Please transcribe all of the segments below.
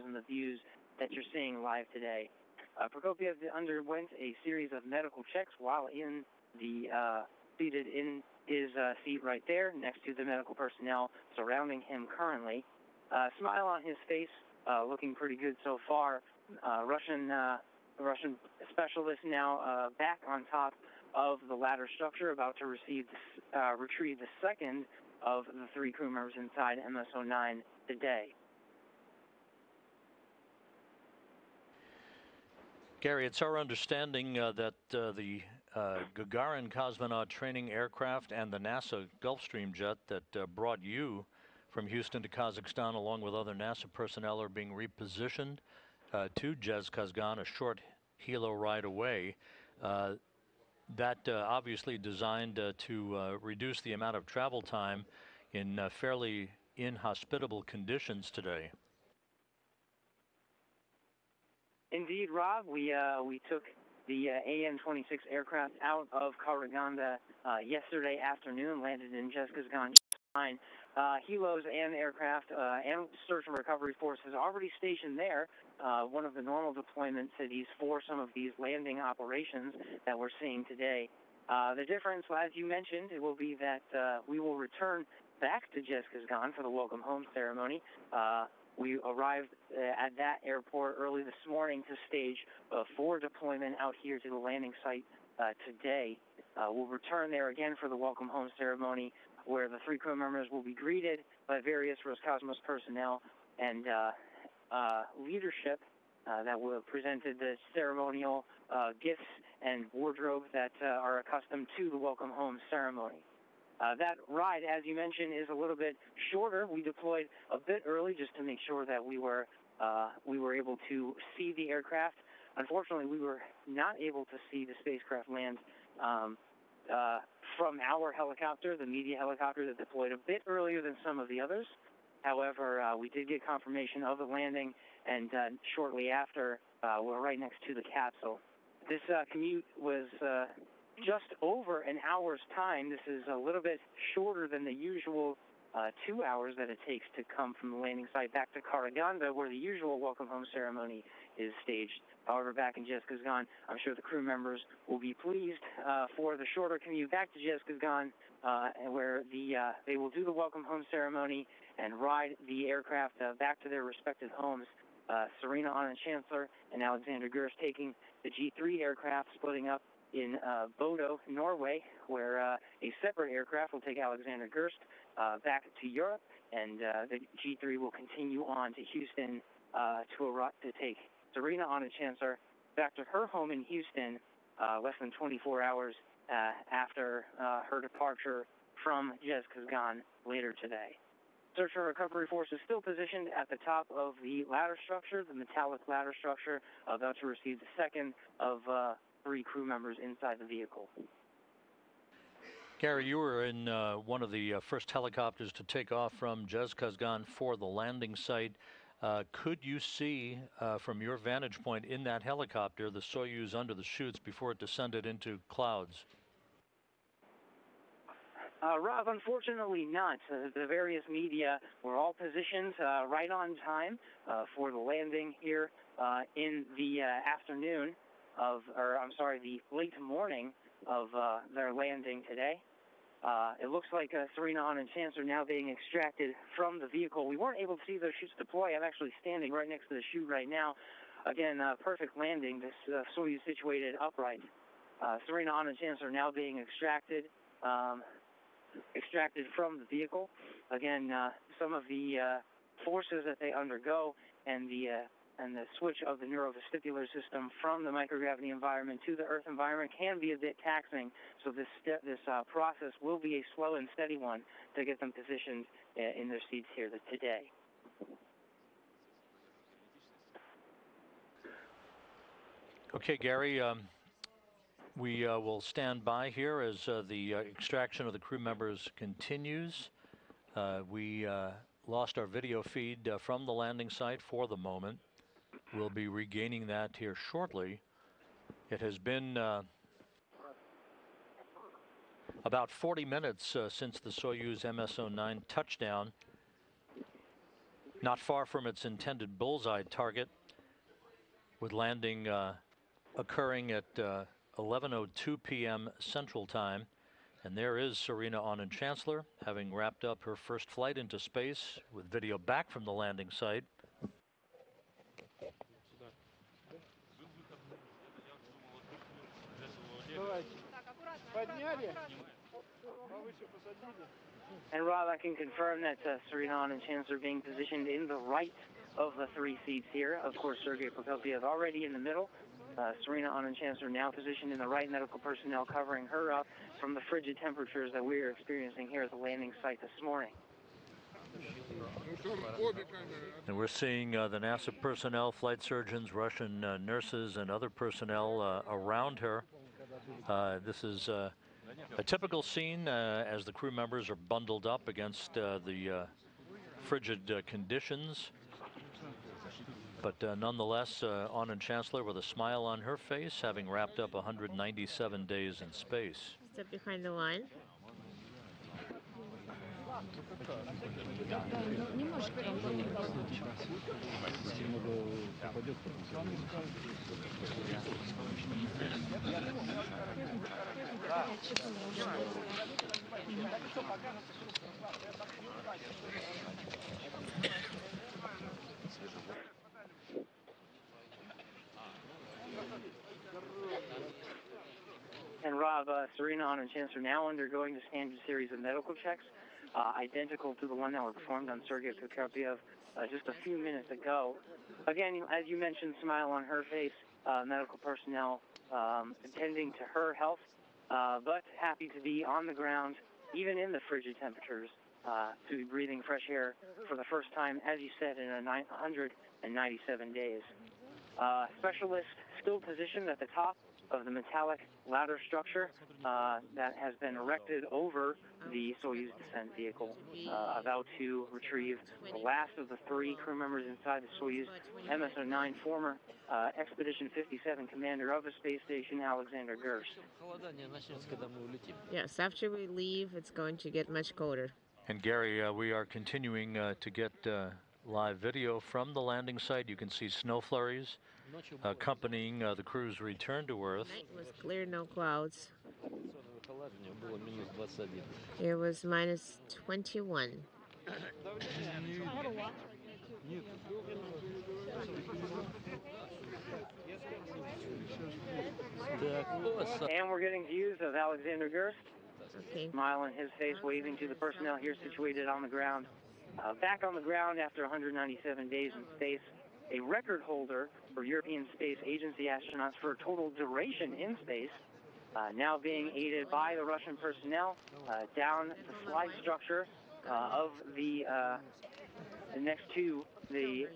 and the views that you're seeing live today. Prokopiev underwent a series of medical checks while seated in his seat right there next to the medical personnel surrounding him currently. Smile on his face, looking pretty good so far. Russian specialist now back on top of the ladder structure, about to retrieve the second of the 3 crew members inside MS-09 today. Gary, it's our understanding that the Gagarin cosmonaut training aircraft and the NASA Gulfstream jet that brought you from Houston to Kazakhstan, along with other NASA personnel, are being repositioned to Zhezkazgan, a short helo ride away. That obviously designed to reduce the amount of travel time in fairly inhospitable conditions today. Indeed, Rob, we took the AN-26 aircraft out of Karaganda yesterday afternoon, landed in Zhezkazgan. Helos and aircraft and search and recovery forces already stationed there, one of the normal deployment cities for some of these landing operations that we're seeing today. The difference, as you mentioned, it will be that we will return back to Zhezkazgan for the welcome home ceremony. We arrived at that airport early this morning to stage for deployment out here to the landing site today. We'll return there again for the welcome home ceremony, where the 3 crew members will be greeted by various Roscosmos personnel and leadership that will have presented the ceremonial gifts and wardrobe that are accustomed to the welcome home ceremony. That ride, as you mentioned, is a little bit shorter. We deployed a bit early just to make sure that we were able to see the aircraft. Unfortunately, we were not able to see the spacecraft land from our helicopter, the media helicopter that deployed a bit earlier than some of the others. However, we did get confirmation of the landing, and shortly after, we're right next to the capsule. This commute was just over an hour's time. This is a little bit shorter than the usual 2 hours that it takes to come from the landing site back to Karaganda, where the usual welcome home ceremony is staged. However, back in Zhezkazgan, I'm sure the crew members will be pleased for the shorter commute back to Zhezkazgan, where they will do the welcome home ceremony and ride the aircraft back to their respective homes. Serena Anna Chancellor and Alexander Gerst taking the G3 aircraft, splitting up in Bodo, Norway, where a separate aircraft will take Alexander Gerst back to Europe, and the G3 will continue on to Houston to take Serena Anna Chancellor back to her home in Houston less than 24 hours after her departure from Zhezkazgan later today. Search and recovery force is still positioned at the top of the ladder structure, the metallic ladder structure, about to receive the second of 3 crew members inside the vehicle. Gary, you were in one of the first helicopters to take off from Zhezkazgan for the landing site. Could you see, from your vantage point in that helicopter, the Soyuz under the chutes before it descended into clouds? Rob, unfortunately not. The various media were all positioned right on time for the landing here in the afternoon of, or I'm sorry, the late morning of their landing today. It looks like Serena Anna and Chance are now being extracted from the vehicle. We weren't able to see those chutes deploy. I'm actually standing right next to the chute right now. Again, perfect landing. This Soyuz situated upright. Serena Anna and Chance are now being extracted from the vehicle. Again, some of the forces that they undergo and the switch of the neurovestibular system from the microgravity environment to the Earth environment can be a bit taxing. So this process will be a slow and steady one to get them positioned in their seats here today. Okay, Gary, we will stand by here as the extraction of the crew members continues. We lost our video feed from the landing site for the moment. We'll be regaining that here shortly. It has been about 40 minutes since the Soyuz MS-09 touchdown not far from its intended bullseye target, with landing occurring at 11:02 p.m. Central Time. And there is Serena Aunen-Chancellor, having wrapped up her first flight into space, with video back from the landing site. And Rob, I can confirm that Serena Aunen-Chancellor being positioned in the right of the three seats here. Of course, Sergei Prokopiev already in the middle. Serena Aunen-Chancellor now positioned in the right, medical personnel covering her up from the frigid temperatures that we are experiencing here at the landing site this morning. And we're seeing the NASA personnel, flight surgeons, Russian nurses, and other personnel around her. This is a typical scene as the crew members are bundled up against the frigid conditions. But nonetheless, Aunen-Chancellor with a smile on her face, having wrapped up 197 days in space. Step behind the line. And Rob, Serena Aunen-Chancellor now undergoing the standard series of medical checks, identical to the one that were performed on Sergei Prokopiev just a few minutes ago. Again, as you mentioned, smile on her face, medical personnel attending to her health, but happy to be on the ground, even in the frigid temperatures, to be breathing fresh air for the first time, as you said, in 197 days. Specialist still positioned at the top of the metallic ladder structure that has been erected over the Soyuz descent vehicle, about to retrieve the last of the three crew members inside the Soyuz MS-09, former Expedition 57 commander of the space station, Alexander Gerst. Yes, after we leave, it's going to get much colder. And Gary, we are continuing to get live video from the landing site. You can see snow flurries accompanying the crew's return to Earth. Night was clear, no clouds. It was minus 21. And we're getting views of Alexander Gerst. Okay. Smile on his face, waving to the personnel here situated on the ground. Back on the ground after 197 days in space, a record holder for European Space Agency astronauts for a total duration in space, now being aided by the Russian personnel down the slide structure of the next to the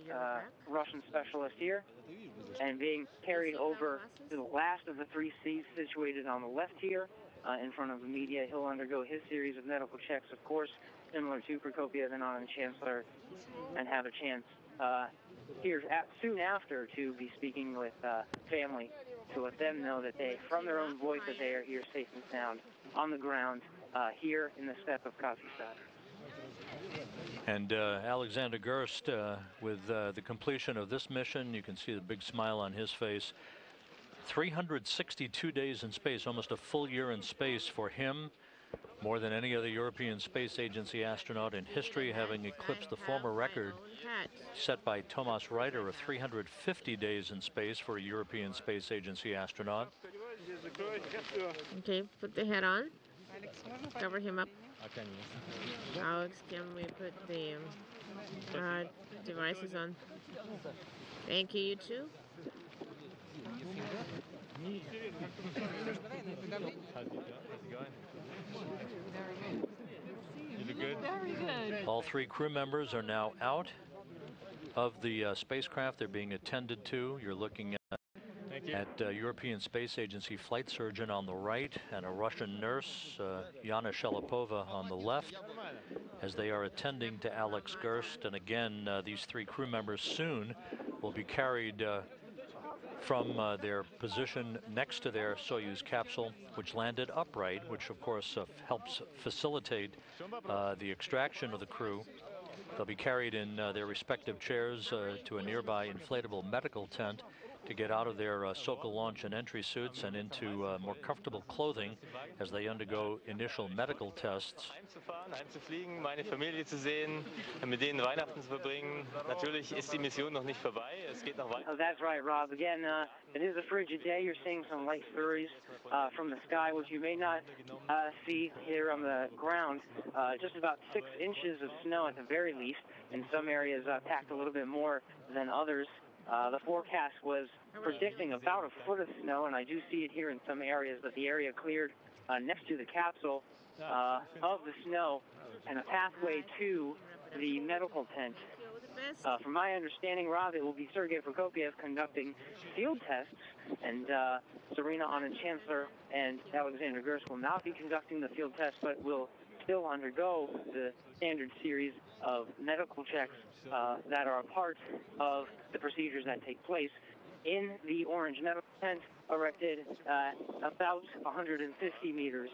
Russian specialist here, and being carried over to the last of the three seats situated on the left here in front of the media. He'll undergo his series of medical checks, of course, similar to Prokopiev and Aunen-Chancellor, and have a chance here soon after to be speaking with family to let them know that they, from their own voice, that they are here safe and sound on the ground here in the steppe of Kazakhstan. And Alexander Gerst, with the completion of this mission, you can see the big smile on his face. 362 days in space, almost a full year in space for him. More than any other European Space Agency astronaut in history, having eclipsed the former record set by Thomas Reiter of 350 days in space for a European Space Agency astronaut. Okay, put the hat on. Cover him up. Alex, can we put the devices on? Thank you, you too. Very good. All three crew members are now out of the spacecraft. They're being attended to. You're looking at European Space Agency flight surgeon on the right and a Russian nurse, Yana Shelipova, on the left, as they are attending to Alex Gerst. And again, these three crew members soon will be carried from their position next to their Soyuz capsule, which landed upright, which of course helps facilitate the extraction of the crew They'll be carried in their respective chairs to a nearby inflatable medical tent to get out of their Sokol launch and entry suits and into more comfortable clothing as they undergo initial medical tests. Heimzufliegen, meine Familie zu sehen, mit denen Weihnachten zu verbringen. Natürlich ist die Mission noch nicht vorbei. Es geht noch weiter. Oh, that's right, Rob. Again, it is a frigid day. You're seeing some light flurries from the sky, which you may not see here on the ground. Just about 6 inches of snow at the very least. In some areas, packed a little bit more than others. The forecast was predicting about a foot of snow, and I do see it here in some areas, but the area cleared next to the capsule of the snow and a pathway to the medical tent. From my understanding, Rob, it will be Sergei Prokopiev conducting field tests, and Serena Anand-Chancellor and Alexander Gerst will not be conducting the field tests, but will still undergo the standard series of medical checks that are a part of the procedures that take place in the orange medical tent erected about 150 meters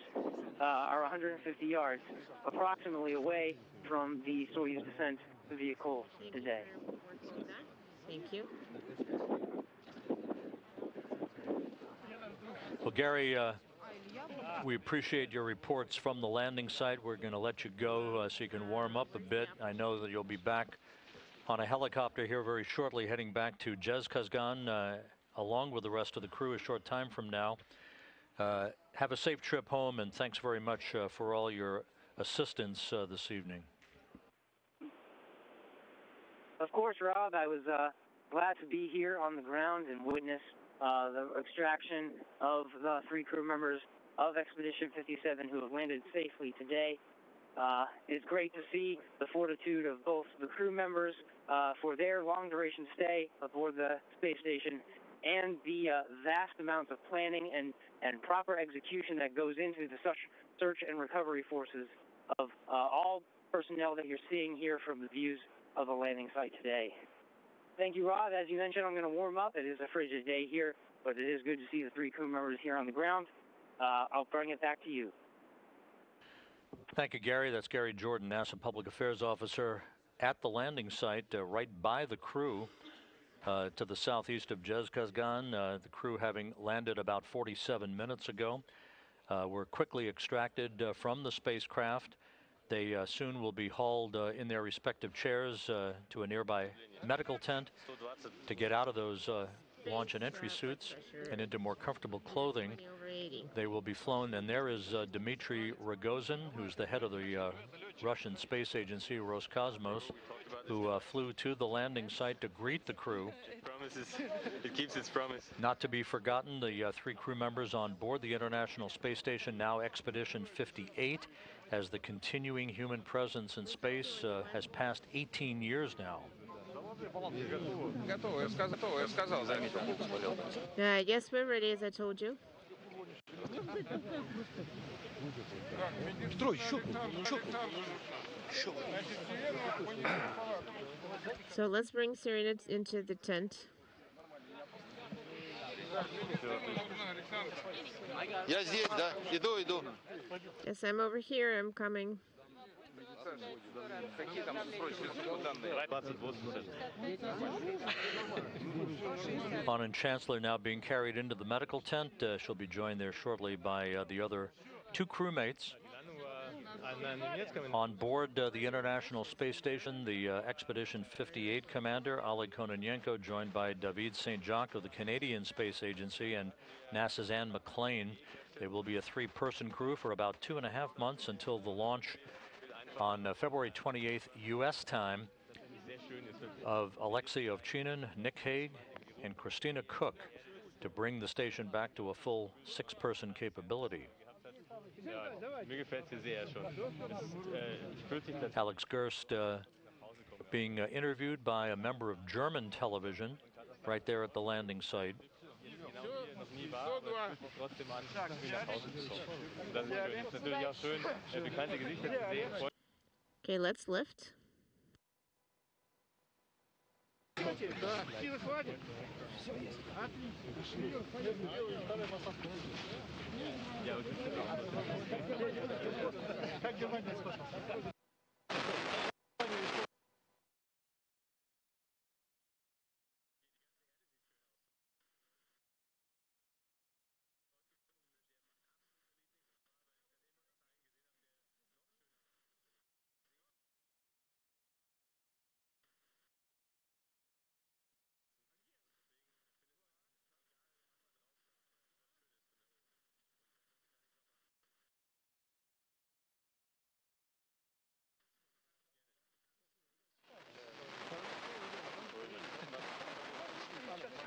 or 150 yards approximately away from the Soyuz descent vehicle today. Thank you. Well, Gary, we appreciate your reports from the landing site. We're going to let you go so you can warm up a bit. I know that you'll be back on a helicopter here very shortly, heading back to Zhezkazgan along with the rest of the crew a short time from now. Have a safe trip home, and thanks very much for all your assistance this evening. Of course, Rob, I was glad to be here on the ground and witness the extraction of the 3 crew members of Expedition 57 who have landed safely today. It's great to see the fortitude of both the crew members for their long-duration stay aboard the space station and the vast amounts of planning and proper execution that goes into the search and recovery forces of all personnel that you're seeing here from the views of the landing site today. Thank you, Rob. As you mentioned, I'm going to warm up. It is a frigid day here, but it is good to see the 3 crew members here on the ground. I'll bring it back to you. Thank you, Gary. That's Gary Jordan, NASA Public Affairs Officer at the landing site right by the crew to the southeast of Zhezkazgan, the crew having landed about 47 minutes ago. Were quickly extracted from the spacecraft. They soon will be hauled in their respective chairs to a nearby medical tent to get out of those launch and entry suits and into more comfortable clothing. They will be flown, and there is Dmitry Rogozin, who's the head of the Russian space agency Roscosmos, who flew to the landing site to greet the crew. It keeps its promise. Not to be forgotten, the 3 crew members on board the International Space Station, now Expedition 58, as the continuing human presence in space has passed 18 years now. Yes, we're ready, as I told you. So let's bring Serena into the tent. Я здесь, да. Иду. Yes, I'm over here. I'm coming. Anand-Chancellor now being carried into the medical tent. She'll be joined there shortly by the other 2 crewmates. On board the International Space Station, the Expedition 58 commander, Oleg Kononenko, joined by David St. Jacques of the Canadian Space Agency and NASA's Anne McClain. They will be a 3-person crew for about 2.5 months until the launch on February 28th U.S. time of Alexei Ovchinin, Nick Hague, and Christina Cook to bring the station back to a full 6-person capability. Alex Gerst being interviewed by a member of German television right there at the landing site. Okay, let's lift.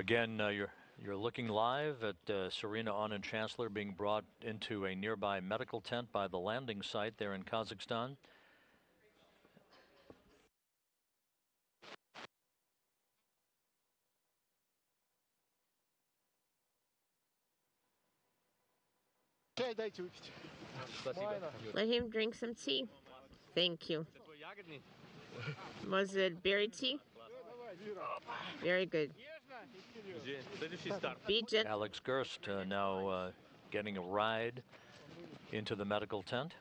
Again, you're looking live at Serena Anand Chancellor being brought into a nearby medical tent by the landing site there in Kazakhstan. Let him drink some tea. Thank you. Was it berry tea? Very good. Be gentle. Alex Gerst now getting a ride into the medical tent.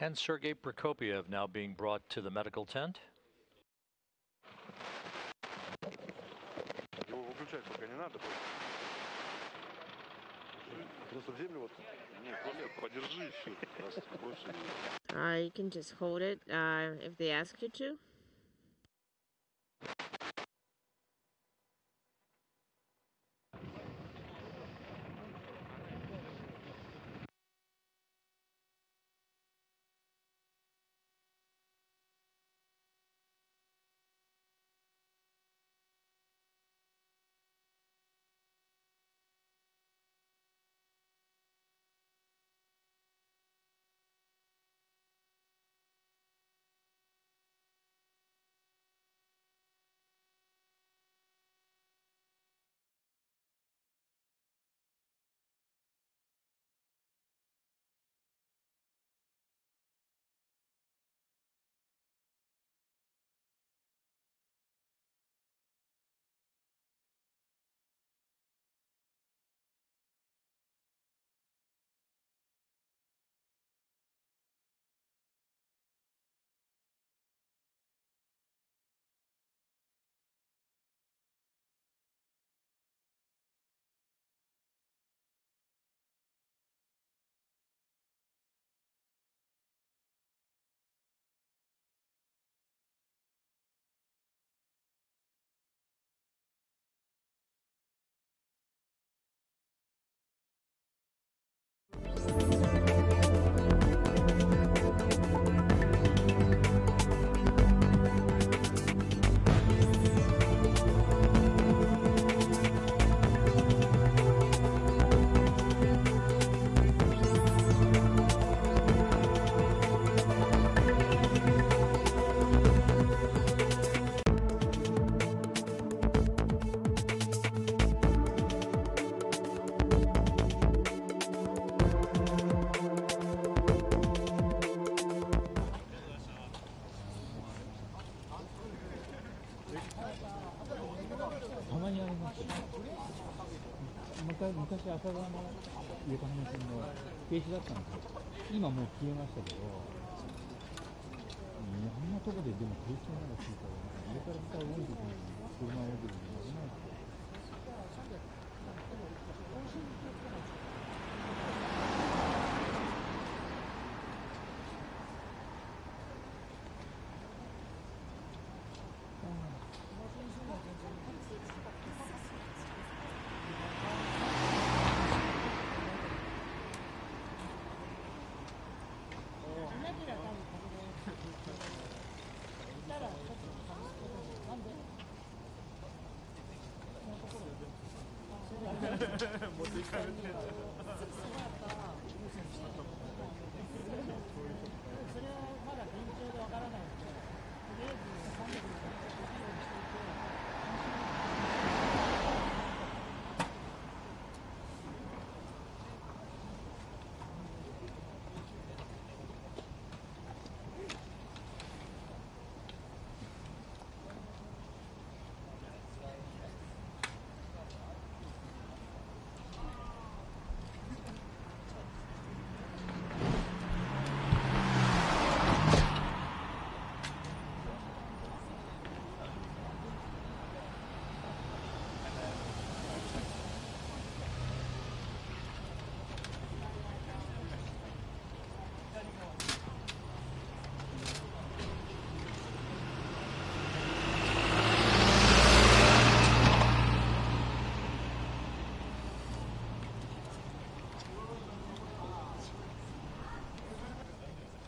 And Sergei Prokopiev now being brought to the medical tent. You can just hold it if they ask you to.